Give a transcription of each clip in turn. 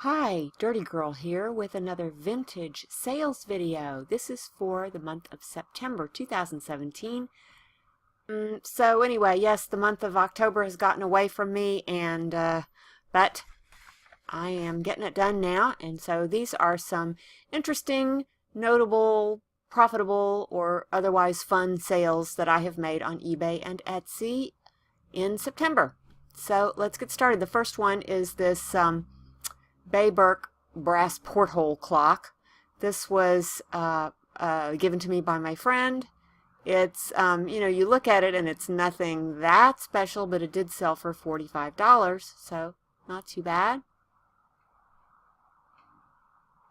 Hi, Dirty Girl here with another vintage sales video. This is for the month of September 2017. So anyway, yes, the month of October has gotten away from me, but I am getting it done now. And so these are some interesting, notable, profitable, or otherwise fun sales that I have made on eBay and Etsy in September. So let's get started. The first one is this Bay Burke brass porthole clock. This was given to me by my friend. It's, you look at it and it's nothing that special, but it did sell for $45, so not too bad.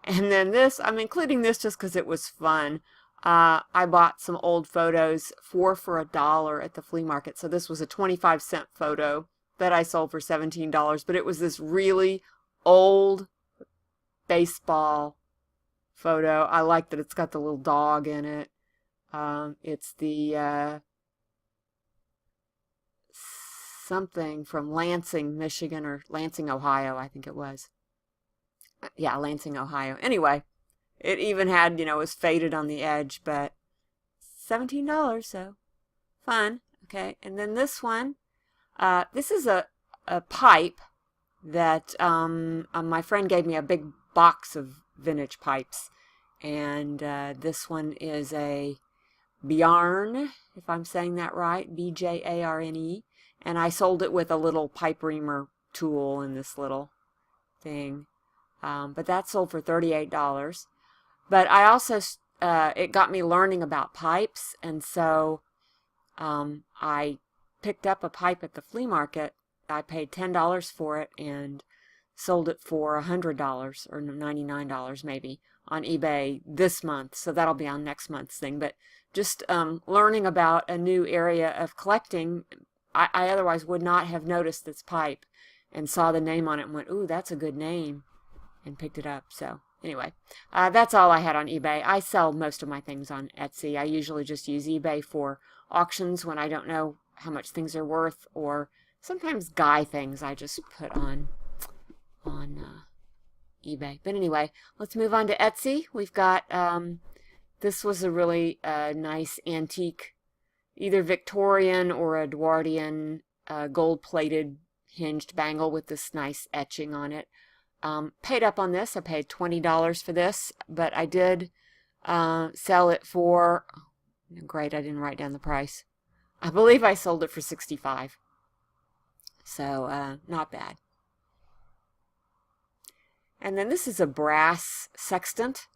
And then this, I'm including this just because it was fun. I bought some old photos, 4 for $1 at the flea market. So this was a 25-cent photo that I sold for $17, but it was this really old baseball photo. I like that it's got the little dog in it. It's the something from Lansing, Michigan, or Lansing, Ohio, I think it was. Yeah, Lansing, Ohio. Anyway, it even had, it was faded on the edge, but $17, so fun. Okay, and then this one, this is a pipe that my friend gave me a big box of vintage pipes, and this one is a Bjarne, if I'm saying that right, B-J-A-R-N-E, and I sold it with a little pipe reamer tool in this little thing, but that sold for $38. But I also, it got me learning about pipes, and so I picked up a pipe at the flea market. I paid $10 for it and sold it for $100 or $99 maybe on eBay this month. So that'll be on next month's thing. But just learning about a new area of collecting, I otherwise would not have noticed this pipe and saw the name on it and went, ooh, that's a good name, and picked it up. So anyway, that's all I had on eBay. I sell most of my things on Etsy. I usually just use eBay for auctions when I don't know how much things are worth, or sometimes guy things I just put on eBay. But anyway, let's move on to Etsy. We've got, this was a really nice antique, either Victorian or Edwardian gold-plated hinged bangle with this nice etching on it. Paid up on this. I paid $20 for this, but I did sell it for, great, I didn't write down the price. I believe I sold it for $65. So, not bad. And then this is a brass sextant.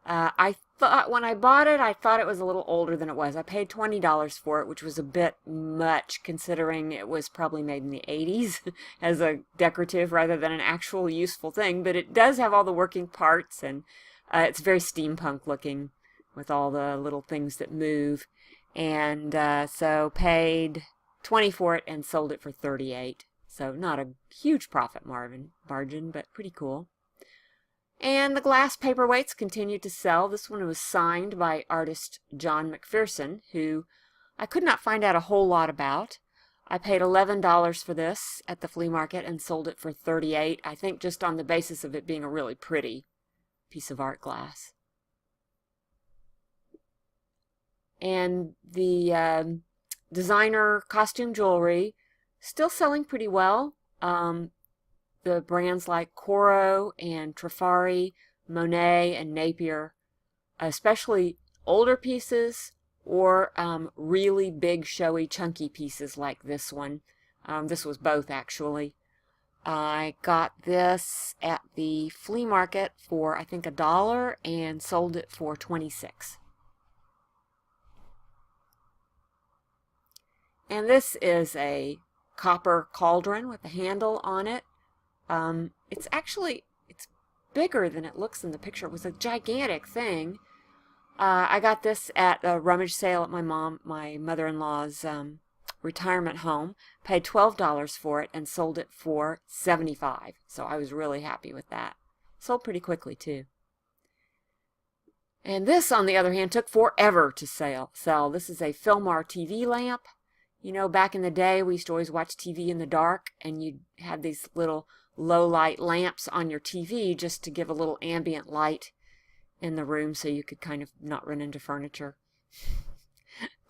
I thought, when I bought it, I thought it was a little older than it was. I paid $20 for it, which was a bit much considering it was probably made in the 80s as a decorative rather than an actual useful thing. But it does have all the working parts, and it's very steampunk looking with all the little things that move. And so paid $20 for it and sold it for $38. So not a huge profit margin, but pretty cool. And the glass paperweights continued to sell. This one was signed by artist John McPherson, who I could not find out a whole lot about. I paid $11 for this at the flea market and sold it for $38, I think just on the basis of it being a really pretty piece of art glass. And the designer costume jewelry still selling pretty well. The brands like Coro and Trifari, Monet, and Napier, especially older pieces or really big, showy, chunky pieces like this one. This was both, actually. I got this at the flea market for, I think, $1 and sold it for $26. And this is a copper cauldron with a handle on it. It's bigger than it looks in the picture. It was a gigantic thing. I got this at a rummage sale at my mother-in-law's retirement home. Paid $12 for it and sold it for $75. So I was really happy with that. Sold pretty quickly too. And this, on the other hand, took forever to sell. This is a Filmar TV lamp. You know, back in the day, we used to always watch TV in the dark, and you'd have these little low light lamps on your TV just to give a little ambient light in the room so you could kind of not run into furniture.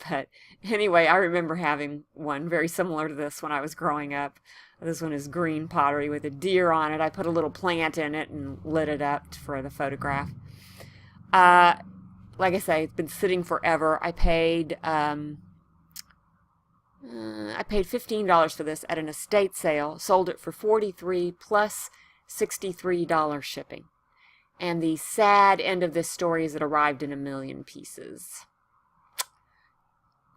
But anyway, I remember having one very similar to this when I was growing up. This one is green pottery with a deer on it. I put a little plant in it and lit it up for the photograph. Like I say, it's been sitting forever. I paid $15 for this at an estate sale. Sold it for $43 plus $63 shipping. And the sad end of this story is it arrived in 1,000,000 pieces.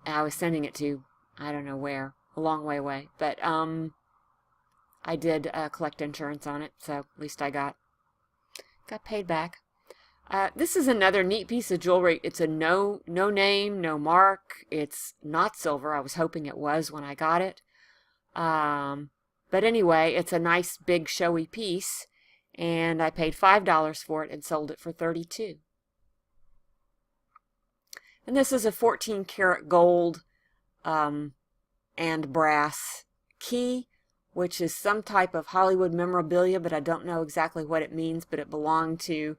I was sending it to, I don't know where, a long way away. But I did collect insurance on it, so at least I got paid back. This is another neat piece of jewelry. It's a no name, no mark. It's not silver. I was hoping it was when I got it. But anyway, it's a nice big showy piece, and I paid $5 for it and sold it for $32. And this is a 14 karat gold and brass key, which is some type of Hollywood memorabilia, but I don't know exactly what it means, but it belonged to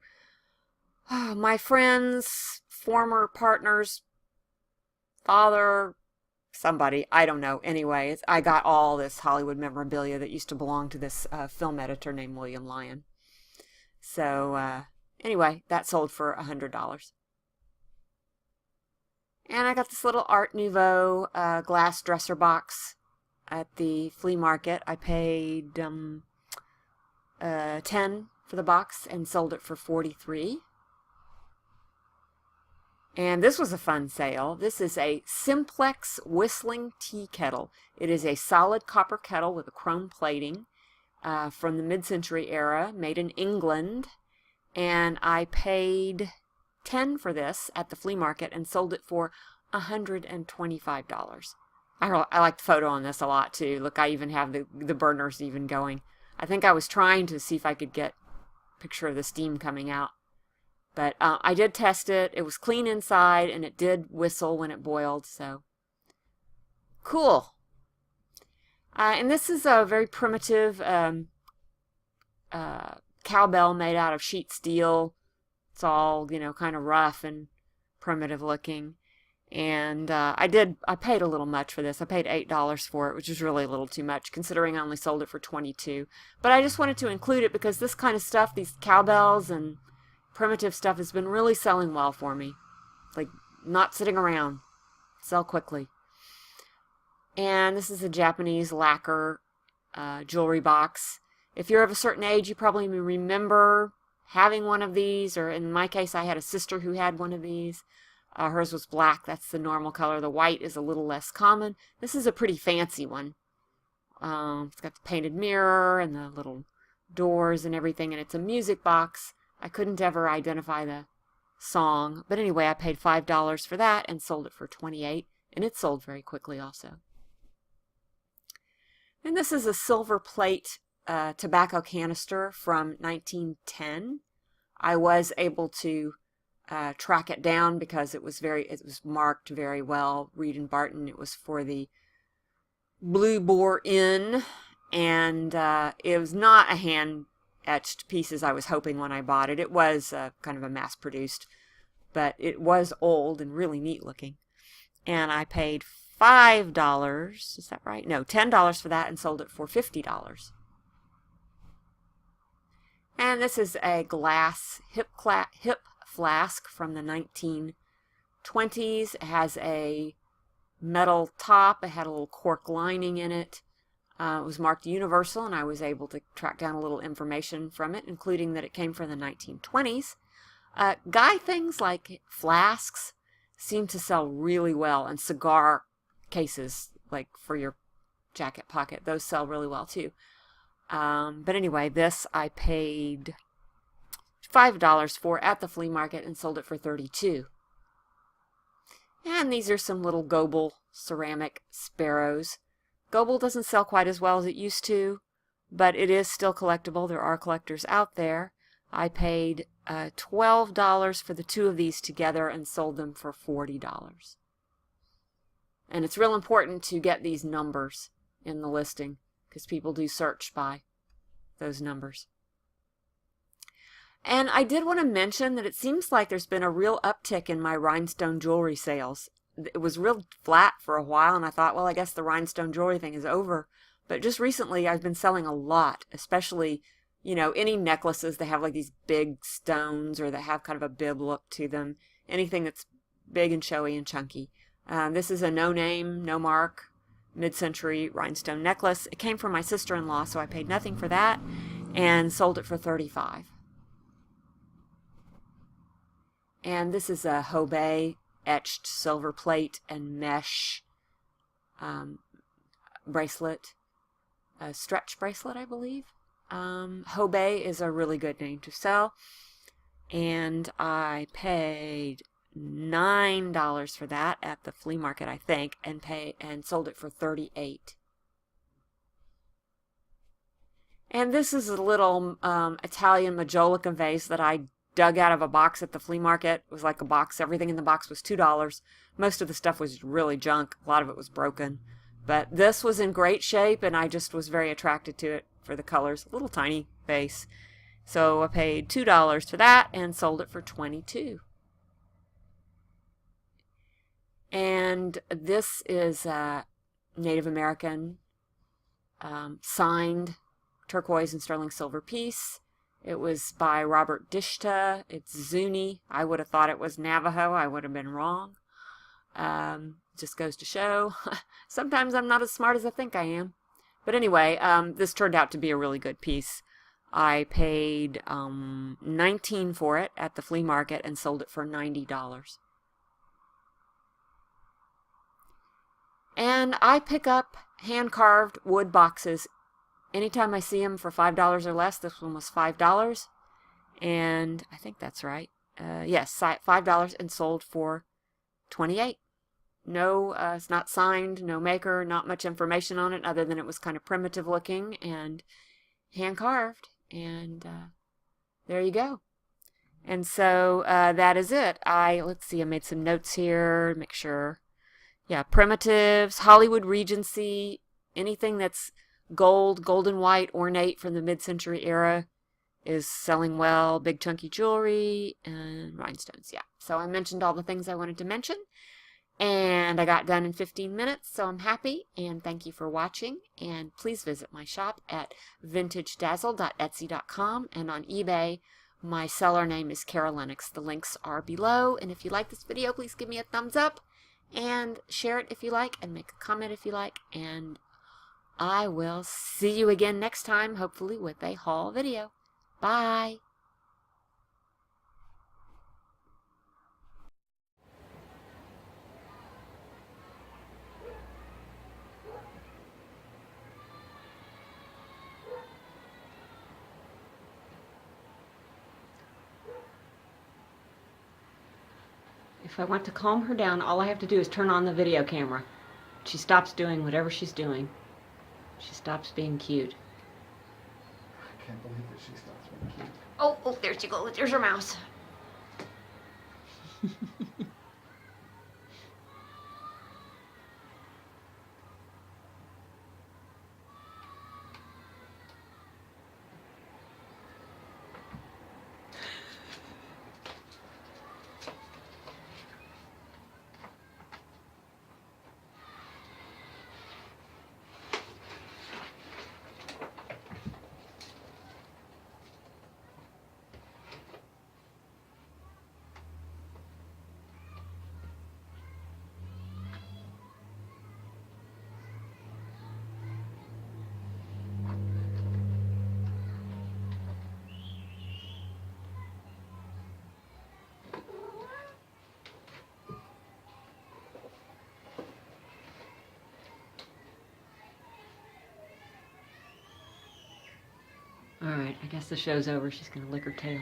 my friend's former partner's father, somebody, I don't know. Anyway, I got all this Hollywood memorabilia that used to belong to this film editor named William Lyon. So anyway, that sold for $100. And I got this little Art Nouveau glass dresser box at the flea market. I paid $10 for the box and sold it for $43. And this was a fun sale. This is a Simplex whistling tea kettle. It is a solid copper kettle with a chrome plating from the mid-century era, made in England. And I paid $10 for this at the flea market and sold it for $125. I like the photo on this a lot too. Look, I even have the burners even going. I think I was trying to see if I could get a picture of the steam coming out. But I did test it. It was clean inside, and it did whistle when it boiled, so cool. And this is a very primitive cowbell made out of sheet steel. It's all, kind of rough and primitive looking. And I paid a little much for this. I paid $8 for it, which is really a little too much, considering I only sold it for $22. But I just wanted to include it because this kind of stuff, these cowbells and primitive stuff, has been really selling well for me. Like, not sitting around. Sell quickly. And this is a Japanese lacquer jewelry box. If you're of a certain age, you probably remember having one of these, or in my case, I had a sister who had one of these. Hers was black. That's the normal color. The white is a little less common. This is a pretty fancy one. It's got the painted mirror and the little doors and everything, and it's a music box. I couldn't ever identify the song, but anyway, I paid $5 for that and sold it for $28, and it sold very quickly also. And this is a silver plate tobacco canister from 1910. I was able to track it down because it was marked very well. Reed and Barton. It was for the Blue Boar Inn, and it was not a hand etched piece as I was hoping when I bought it. It was kind of a mass produced, but it was old and really neat looking. And I paid $5, is that right? No, $10 for that and sold it for $50. And this is a glass hip flask from the 1920s. It has a metal top. It had a little cork lining in it. It was marked universal, and I was able to track down a little information from it, including that it came from the 1920s. Guy things like flasks seem to sell really well, and cigar cases, like for your jacket pocket, those sell really well too. But anyway, this I paid $5 for at the flea market and sold it for $32. And these are some little Goebel ceramic sparrows. Goebel doesn't sell quite as well as it used to, but it is still collectible. There are collectors out there. I paid $12 for the two of these together and sold them for $40. And it's real important to get these numbers in the listing because people do search by those numbers. And I did want to mention that it seems like there's been a real uptick in my rhinestone jewelry sales. It was real flat for a while, and I thought, well, I guess the rhinestone jewelry thing is over. But just recently, I've been selling a lot, especially, you know, any necklaces that have like these big stones or that have kind of a bib look to them. Anything that's big and showy and chunky. This is a no name, no mark, mid-century rhinestone necklace. It came from my sister-in-law, so I paid nothing for that and sold it for $35. And this is a Hobei etched silver plate and mesh bracelet, a stretch bracelet, I believe. Hobei is a really good name to sell, and I paid $9 for that at the flea market, I think, and sold it for $38. And this is a little Italian majolica vase that I dug out of a box at the flea market. It was like a box. Everything in the box was $2. Most of the stuff was really junk. A lot of it was broken. But this was in great shape, and I just was very attracted to it for the colors. A little tiny vase. So I paid $2 for that and sold it for $22. And this is a Native American signed turquoise and sterling silver piece. It was by Robert Dishta. It's Zuni. I would have thought it was Navajo. I would have been wrong. Just goes to show. Sometimes I'm not as smart as I think I am. But anyway, this turned out to be a really good piece. I paid $19 for it at the flea market and sold it for $90. And I pick up hand-carved wood boxes anytime I see them for $5 or less. This one was $5, and I think that's right. Yes, $5 and sold for $28. No, it's not signed, no maker, not much information on it other than it was kind of primitive looking and hand-carved. And there you go. And so that is it. Let's see, I made some notes here, make sure. Yeah, primitives, Hollywood Regency, anything that's gold, golden white, ornate from the mid-century era is selling well. Big chunky jewelry and rhinestones. Yeah, so I mentioned all the things I wanted to mention, and I got done in 15 minutes, so I'm happy, and thank you for watching. And please visit my shop at vintagedazzle.etsy.com, and on eBay my seller name is Kara Lennox. The links are below, and if you like this video, please give me a thumbs up and share it if you like, and make a comment if you like, and I will see you again next time, hopefully with a haul video. Bye! If I want to calm her down, all I have to do is turn on the video camera. She stops doing whatever she's doing. She stops being cute. I can't believe that she stops being cute. Oh, there she goes. There's her mouse. Alright, I guess the show's over. She's going to lick her tail.